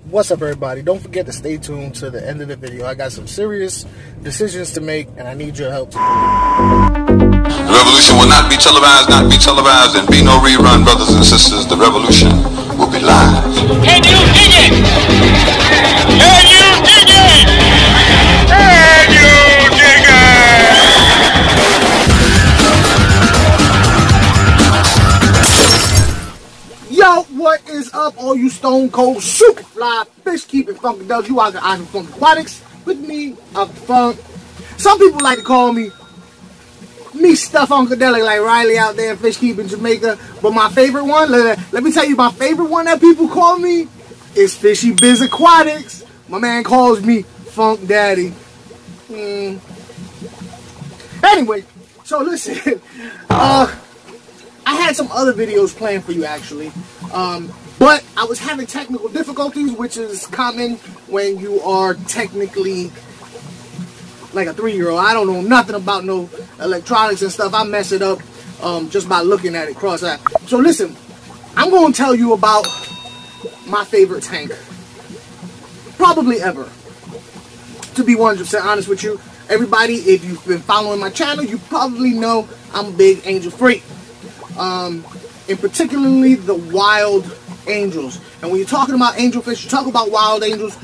What's up, everybody? Don't forget to stay tuned to the end of the video. I got some serious decisions to make, and I need your help to do it. The revolution will not be televised, and be no rerun, brothers and sisters. The revolution will be live. Can you dig it? Can you dig it? Can you dig it? Yo, what is up, all you stone cold, super fly, fish keeping funky dogs? You out the eyes from Aquatics with me, up funk. Some people like to call me Stuff Funkadelic, like Riley out there in fish keeping Jamaica. But my favorite one, let me tell you, my favorite one that people call me is Fishy Biz Aquatics. My man calls me Funk Daddy. Anyway, so listen, I had some other videos planned for you actually, but I was having technical difficulties, which is common when you are technically like a 3-year-old. I don't know nothing about no electronics and stuff. I mess it up just by looking at it cross-eyed. So listen, I'm going to tell you about my favorite tank, probably ever. To be 100% honest with you, everybody, if you've been following my channel, you probably know I'm a big angel freak. And particularly the wild angels. And when you're talking about angelfish, you talk about wild angels,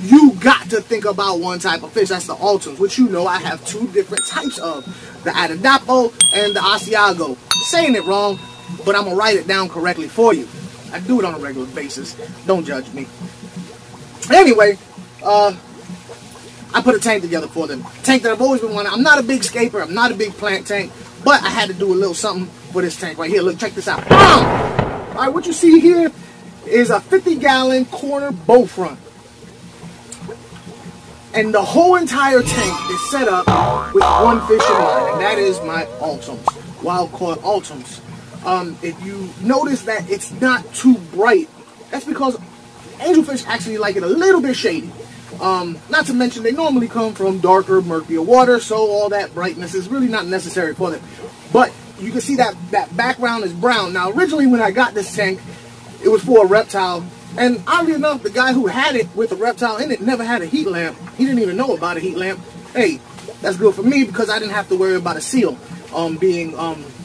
you got to think about one type of fish. That's the altums, which you know I have 2 different types of. The Atadapo and the Asiago. Saying it wrong, but I'm going to write it down correctly for you. I do it on a regular basis. Don't judge me. Anyway, I put a tank together for them. Tank that I've always been wanting. I'm not a big scaper. I'm not a big plant tank. But I had to do a little something for this tank right here. Look, check this out. Alright, what you see here is a 50-gallon corner bow front. And the whole entire tank is set up with one fish in mind, and that is my altums, wild-caught altums. If you notice that it's not too bright, that's because angelfish actually like it a little bit shady. Not to mention they normally come from darker, murkier water, so all that brightness is really not necessary for them. But you can see that background is brown. Now, originally when I got this tank, it was for a reptile. And oddly enough, the guy who had it with a reptile in it never had a heat lamp. He didn't even know about a heat lamp. Hey, that's good for me because I didn't have to worry about a seal being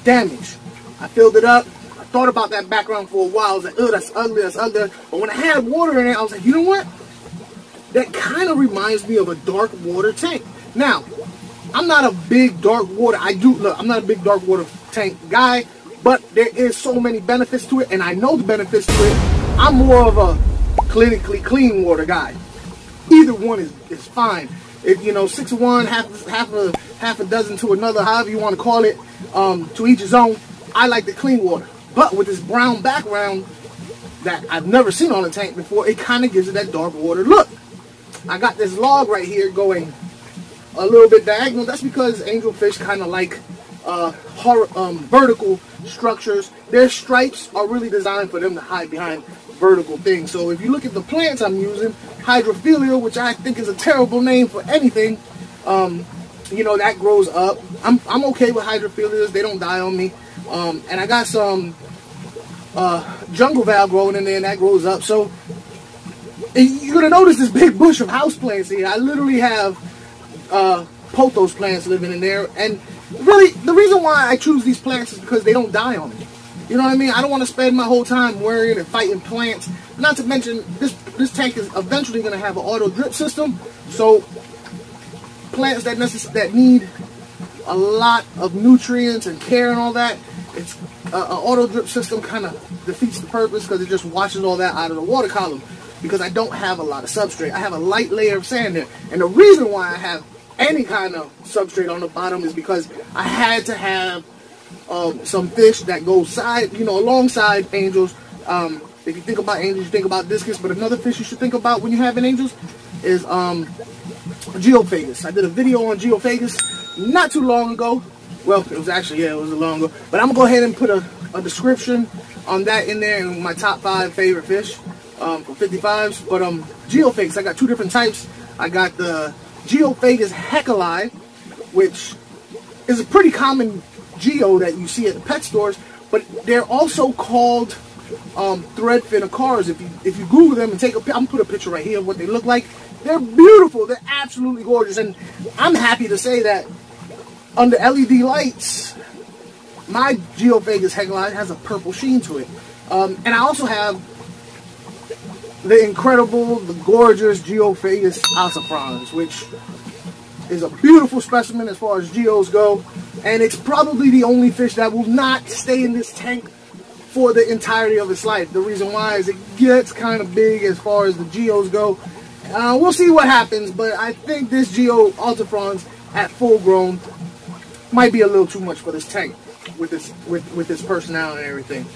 damaged. I filled it up. I thought about that background for a while. I was like, oh, that's ugly, that's ugly. But when I had water in it, I was like, you know what? That kind of reminds me of a dark water tank. Now, I'm not a big dark water. I'm not a big dark water tank guy, but there is so many benefits to it, and I know the benefits to it. I'm more of a clinically clean water guy. Either one is fine. If you know, 6 of one, half a dozen to another, however you want to call it, to each his own. I like the clean water, but with this brown background that I've never seen on a tank before, it kind of gives it that dark water look. I got this log right here going a little bit diagonal. That's because angelfish kind of like vertical structures. Their stripes are really designed for them to hide behind vertical things. So if you look at the plants I'm using, hydrophilia, which I think is a terrible name for anything, you know, that grows up. I'm okay with hydrophilias. They don't die on me. And I got some jungle val growing in there, and that grows up. So you're gonna notice this big bush of houseplants here. I literally have pothos plants living in there, and really the reason why I choose these plants is because they don't die on me. You know what I mean? I don't want to spend my whole time worrying and fighting plants. Not to mention this tank is eventually going to have an auto drip system, so plants that need a lot of nutrients and care and all that, it's an auto drip system kind of defeats the purpose because it just washes all that out of the water column. Because I don't have a lot of substrate. I have a light layer of sand there. And the reason why I have any kind of substrate on the bottom is because I had to have some fish that go alongside angels. If you think about angels, you think about discus. But another fish you should think about when you have angels is Geophagus. I did a video on Geophagus not too long ago. Well, it was actually, yeah, it was a long ago. But I'm going to go ahead and put a description on that in there in my top 5 favorite fish. For 55s, but Geophagus, I got 2 different types. I got the Geophagus Heckelii, which is a pretty common geo that you see at the pet stores, but they're also called threadfin aquariums. If you Google them and take a picture, I'm gonna put a picture right here of what they look like. They're beautiful. They're absolutely gorgeous, and I'm happy to say that under LED lights, my Geophagus Heckelii has a purple sheen to it. And I also have the incredible, the gorgeous Geophagus Alufrons, which is a beautiful specimen as far as geos go, and it's probably the only fish that will not stay in this tank for the entirety of its life. The reason why is it gets kind of big as far as the geos go. We'll see what happens, but I think this Geo Alufrons at full grown might be a little too much for this tank with this personality and everything.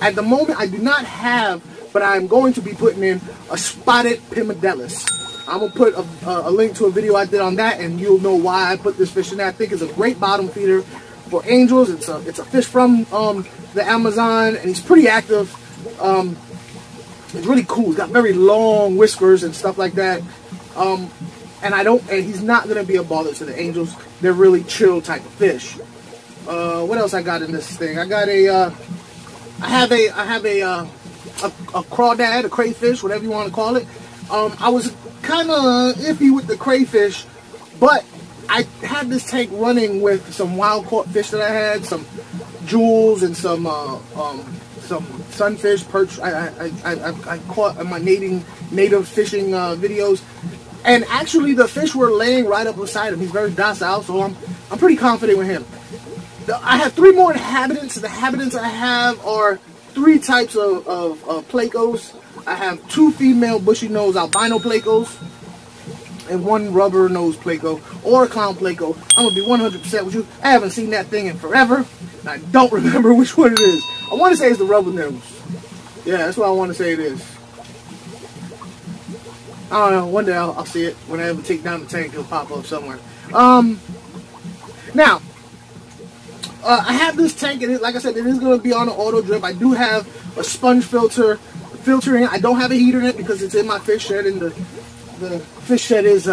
At the moment, I do not have, but I'm going to be putting in a spotted Pimanyolis. I'm gonna put a link to a video I did on that, and you'll know why I put this fish in there. I think it's a great bottom feeder for angels. It's a fish from the Amazon, and he's pretty active. It's really cool. He's got very long whiskers and stuff like that. And he's not gonna be a bother to the angels. They're really chill type of fish. What else I got in this thing? I got I have a crawdad, a crayfish, whatever you want to call it. I was kind of iffy with the crayfish, but I had this tank running with some wild caught fish that I had, some jewels and some sunfish, perch. I caught in my native fishing videos, and actually the fish were laying right up beside him. He's very docile, so I'm pretty confident with him. I have 3 more inhabitants. The inhabitants I have are 3 types of plecos. I have 2 female bushy nose albino plecos and 1 rubber nose pleco or a clown pleco. I'm gonna be 100% with you. I haven't seen that thing in forever, and I don't remember which one it is. I want to say it's the rubber nose. Yeah, that's what I want to say it is. I don't know. One day I'll see it. When I ever take down the tank, it'll pop up somewhere. Now. I have this tank, and like I said, it is going to be on an auto drip. I do have a sponge filtering. I don't have a heater in it because it's in my fish shed, and the fish shed is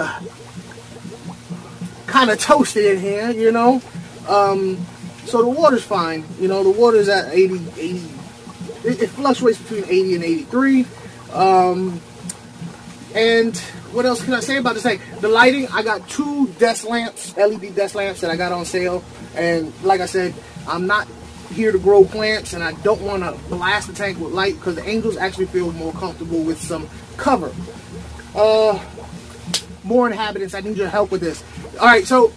kind of toasty in here, you know. So the water's fine. You know, the water's at 80. It fluctuates between 80 and 83. And what else can I say about this tank? The lighting, I got 2 desk lamps, LED desk lamps that I got on sale. And like I said, I'm not here to grow plants, and I don't want to blast the tank with light because the angels actually feel more comfortable with some cover. More inhabitants, I need your help with this. Alright, so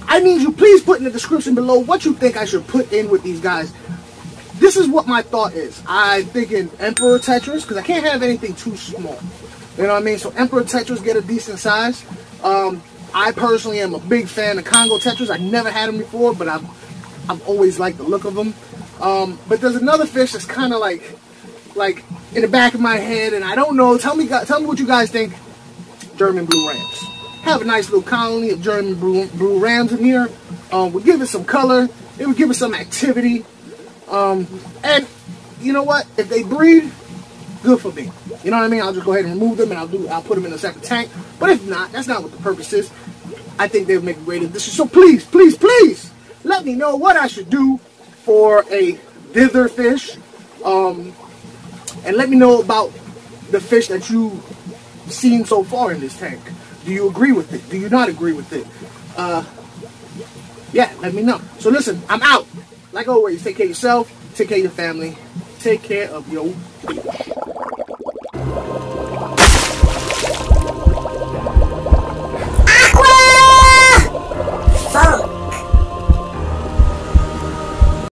I need you, please put in the description below what you think I should put in with these guys. This is what my thought is. I'm thinking Emperor Tetras, because I can't have anything too small. You know what I mean? So Emperor Tetras get a decent size. I personally am a big fan of Congo Tetras. I've never had them before, but I've always liked the look of them. But there's another fish that's kind of like in the back of my head, and I don't know. Tell me what you guys think. German blue rams. Have a nice little colony of German blue rams in here. Would give it some color. It would give it some activity. And you know what? If they breed, good for me. You know what I mean? I'll just go ahead and remove them, and I'll put them in a separate tank. But if not, that's not what the purpose is. I think they would make a great addition. So please, please, please, let me know what I should do for a dither fish. And let me know about the fish that you've seen so far in this tank. Do you agree with it? Do you not agree with it? Yeah, let me know. So listen, I'm out. Like always, take care of yourself, take care of your family, take care of your